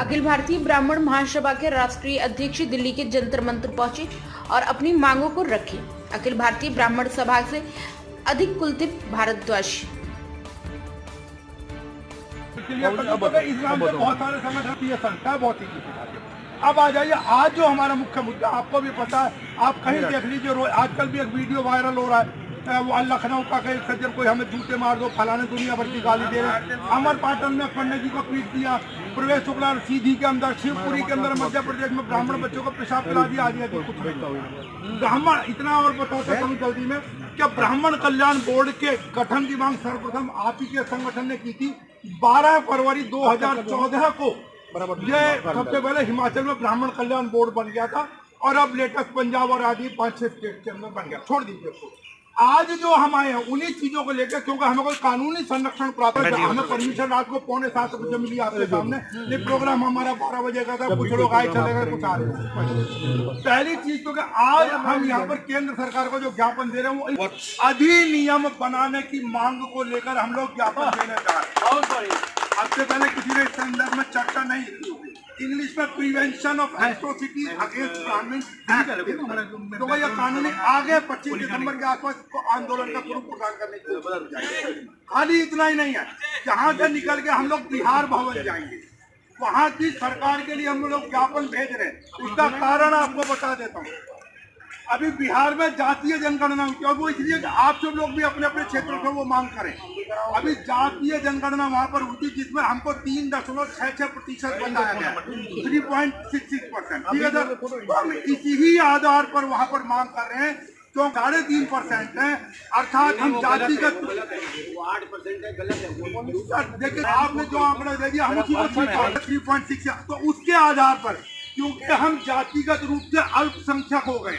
अखिल भारतीय ब्राह्मण महासभा के राष्ट्रीय अध्यक्ष दिल्ली के जंतर मंतर पहुंचे और अपनी मांगों को रखी। अखिल भारतीय ब्राह्मण सभा से अधिक कुलदीप भारद्वाज। बहुत सारे संगठन बहुत ही अब आ जाइए। आज जो हमारा मुख्य मुद्दा आपको भी पता है, आप कहीं देख लीजिए, रोज आजकल भी एक वीडियो वायरल हो रहा है, वो लखनऊ का कई सज्जन कोई हमें जूते मार दो, फलाने दुनिया भर की गाली दे रहे हैं। अमर पाटन में पंडित जी को पीट दिया, प्रवेश शुक्ला सीधी के अंदर, शिवपुरी के अंदर मध्य प्रदेश में ब्राह्मण बच्चों को पेशाब पिला दिया। आदि कुछ ब्राह्मण इतना और बताते कभी जल्दी में क्या ब्राह्मण कल्याण बोर्ड के गठन की मांग सर्वप्रथम आप ही के संगठन ने की थी 12 फरवरी 2014 को। ये सबसे पहले हिमाचल में ब्राह्मण कल्याण बोर्ड बन गया था और अब लेटेस्ट पंजाब और आदि 5-6 स्टेट के अंदर बन गया। छोड़ दीजिए उसको। आज जो हम आए हैं उन्हीं चीजों को लेकर, क्योंकि हमें कोई कानूनी संरक्षण प्राप्त है। हमें परमिशन रात को 6:45 बजे मिली आपके सामने। ये प्रोग्राम हमारा 12 बजे का था, कुछ लोग आए चले गए, कुछ आ रहे। पहली चीज तो आज हम यहाँ पर केंद्र सरकार को जो ज्ञापन दे रहे हैं वो अधिनियम बनाने की मांग को लेकर हम लोग ज्ञापन देने जा रहे हैं। आपसे पहले किसी ने इस संदर्भ में चर्चा नहीं की। इंग्लिश में प्रिवेंशन ऑफ एट्रोसिटी अगेंस्ट ब्राह्मण एक्ट, तो यह कानूनी आगे 25 दिसंबर के आसपास आंदोलन का स्वरूप प्रदान करने की जरूरत है। खाली इतना ही नहीं है, जहां से निकल के हम लोग बिहार भवन जाएंगे, वहां की सरकार के लिए हम लोग ज्ञापन भेज रहे हैं। उसका कारण आपको बता देता हूँ। अभी बिहार में जातीय जनगणना हुई और वो इसलिए कि आप सब लोग भी अपने अपने क्षेत्रों से वो मांग करें। अभी जातीय जनगणना वहां पर हुई जिसमें हमको 3.66% बताया गया, 3.66%। ठीक है सर, हम इसी ही आधार पर वहां पर मांग कर रहे हैं, तो 3.5% है, अर्थात हम जातिगत 8% है, गलत है। देखिए आपने जो आंकड़ा दे दिया हम उसी को 3.6, तो उसके आधार पर क्योंकि हम जातिगत रूप से अल्पसंख्यक हो गए,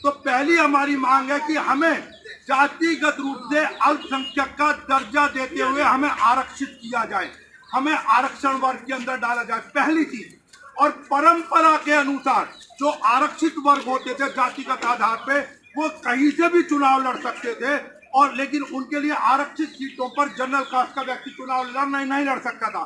तो पहली हमारी मांग है कि हमें जातिगत रूप से अल्पसंख्यक का दर्जा देते हुए हमें आरक्षित किया जाए, हमें आरक्षण वर्ग के अंदर डाला जाए, पहली चीज। और परंपरा के अनुसार जो आरक्षित वर्ग होते थे जातिगत आधार पे, वो कहीं से भी चुनाव लड़ सकते थे, और लेकिन उनके लिए आरक्षित सीटों पर जनरल कास्ट का व्यक्ति चुनाव नहीं लड़ सकता था।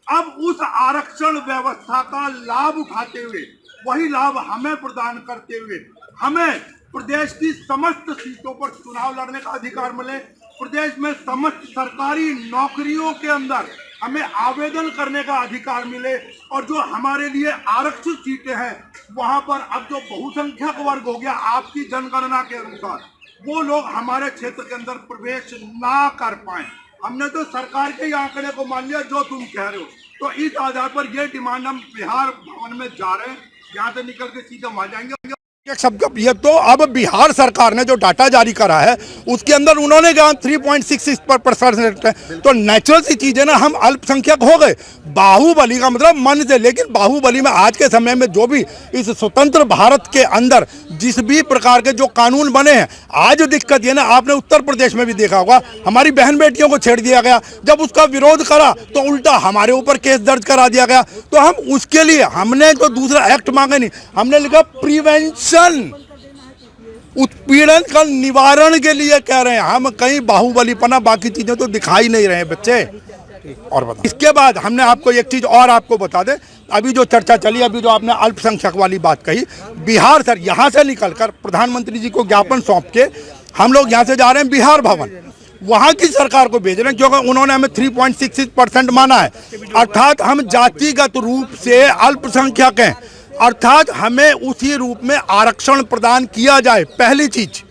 अब उस आरक्षण व्यवस्था का लाभ उठाते हुए, वही लाभ हमें प्रदान करते हुए, हमें प्रदेश की समस्त सीटों पर चुनाव लड़ने का अधिकार मिले, प्रदेश में समस्त सरकारी नौकरियों के अंदर हमें आवेदन करने का अधिकार मिले, और जो हमारे लिए आरक्षित सीटें हैं वहां पर अब जो बहुसंख्यक वर्ग हो गया आपकी जनगणना के अनुसार, वो लोग हमारे क्षेत्र के अंदर प्रवेश ना कर पाए। हमने तो सरकार के आंकड़े को मान लिया जो तुम कह रहे हो, तो इस आधार पर ये डिमांड हम बिहार भवन में जा रहे हैं, यहाँ से निकल के सीधे वहां जाएंगे। शब्द ये तो अब बिहार सरकार ने जो डाटा जारी करा है उसके अंदर उन्होंने कहा 3.66% है, तो नेचुरल सी चीज है ना, हम अल्पसंख्यक हो गए। बाहुबली का मतलब मन से, लेकिन बाहुबली में आज के समय में जो भी इस स्वतंत्र भारत के अंदर जिस भी प्रकार के जो कानून बने हैं, आज जो दिक्कत ये ना, आपने उत्तर प्रदेश में भी देखा होगा, हमारी बहन बेटियों को छेड़ दिया गया। जब उसका विरोध करा तो उल्टा हमारे ऊपर केस दर्ज करा दिया गया। तो हम उसके लिए हमने जो दूसरा एक्ट मांगे नहीं, हमने लिखा प्रिवेंशन, उत्पीड़न का निवारण के लिए कह रहे हैं हम। कहीं बाहुबलीपना बाकी चीजें तो दिखाई नहीं रहे बच्चे। और बता, इसके बाद हमने आपको एक चीज और आपको बता दें, अभी जो चर्चा चली, अभी जो आपने अल्पसंख्यक वाली बात कही, बिहार सर यहाँ से निकलकर प्रधानमंत्री जी को ज्ञापन सौंप के हम लोग यहाँ से जा रहे हैं बिहार भवन, वहाँ की सरकार को भेज रहे हैं, क्योंकि उन्होंने हमें 3.66% माना है, अर्थात हम जातिगत रूप से अल्पसंख्यक हैं, अर्थात हमें उसी रूप में आरक्षण प्रदान किया जाए, पहली चीज।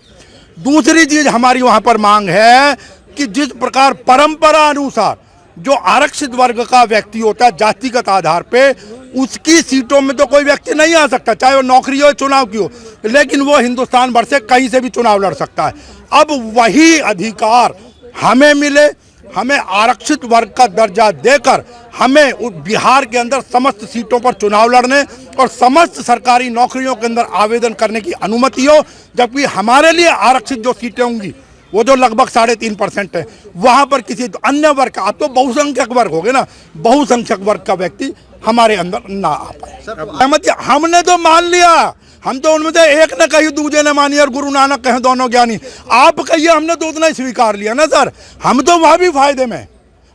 दूसरी चीज हमारी वहां पर मांग है कि जिस प्रकार परंपरा अनुसार जो आरक्षित वर्ग का व्यक्ति होता है जातिगत आधार पे, उसकी सीटों में तो कोई व्यक्ति नहीं आ सकता, चाहे वो नौकरी हो चुनाव की हो, लेकिन वो हिंदुस्तान भर से कहीं से भी चुनाव लड़ सकता है। अब वही अधिकार हमें मिले, हमें आरक्षित वर्ग का दर्जा देकर हमें बिहार के अंदर समस्त सीटों पर चुनाव लड़ने और समस्त सरकारी नौकरियों के अंदर आवेदन करने की अनुमति हो, जबकि हमारे लिए आरक्षित जो सीटें होंगी वो जो लगभग 3.5% है, वहां पर किसी अन्य वर्ग का, आप तो बहुसंख्यक वर्ग हो गए ना, बहुसंख्यक वर्ग का व्यक्ति हमारे अंदर ना आ पाए। हमने तो मान लिया, हम तो उनमें से एक ने कही दूसरे ने मानी, और गुरु नानक कहे दोनों ज्ञानी। आप कहिए हमने तो उतना ही स्वीकार लिया ना सर, हम तो वहां भी फायदे में,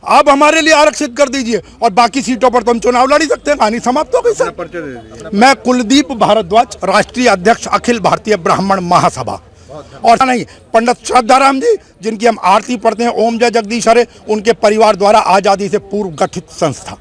आप हमारे लिए आरक्षित कर दीजिए और बाकी सीटों पर तो हम चुनाव लड़ ही सकते हैं। कहानी समाप्त हो गई सर। मैं कुलदीप भारद्वाज, राष्ट्रीय अध्यक्ष अखिल भारतीय ब्राह्मण महासभा, और नहीं पंडित श्रद्धाराम जी जिनकी हम आरती पढ़ते हैं, ओम जय जगदीश हरे, उनके परिवार द्वारा आजादी से पूर्व गठित संस्था।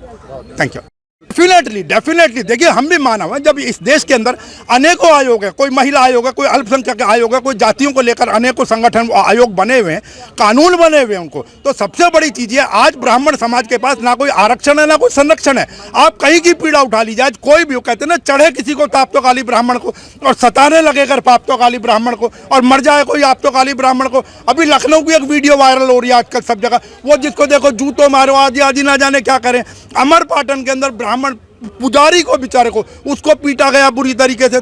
Thank you. डेफिनेटली देखिए, हम भी माना हुआ जब इस देश के अंदर अनेकों आयोग है, कोई महिला आयोग है, कोई अल्पसंख्यक आयोग है, कोई जातियों को लेकर अनेकों संगठन आयोग बने हुए हैं, कानून बने हुए हैं उनको, तो सबसे बड़ी चीज है आज ब्राह्मण समाज के पास ना कोई आरक्षण है ना कोई संरक्षण है। आप कहीं की पीड़ा उठा लीजिए, आज कोई भी कहते हैं ना, चढ़े किसी को ताप तो काली ब्राह्मण को और सताने लगे कर पाप तो काली ब्राह्मण को और मर जाए कोई आप तो काली ब्राह्मण को। अभी लखनऊ की एक वीडियो वायरल हो रही है आजकल सब जगह, वो जिसको देखो जूतों मारो आदि आदि ना जाने क्या करें। अमरपाटन के अंदर ब्राह्मण पुजारी को बेचारे को उसको पीटा गया बुरी तरीके से।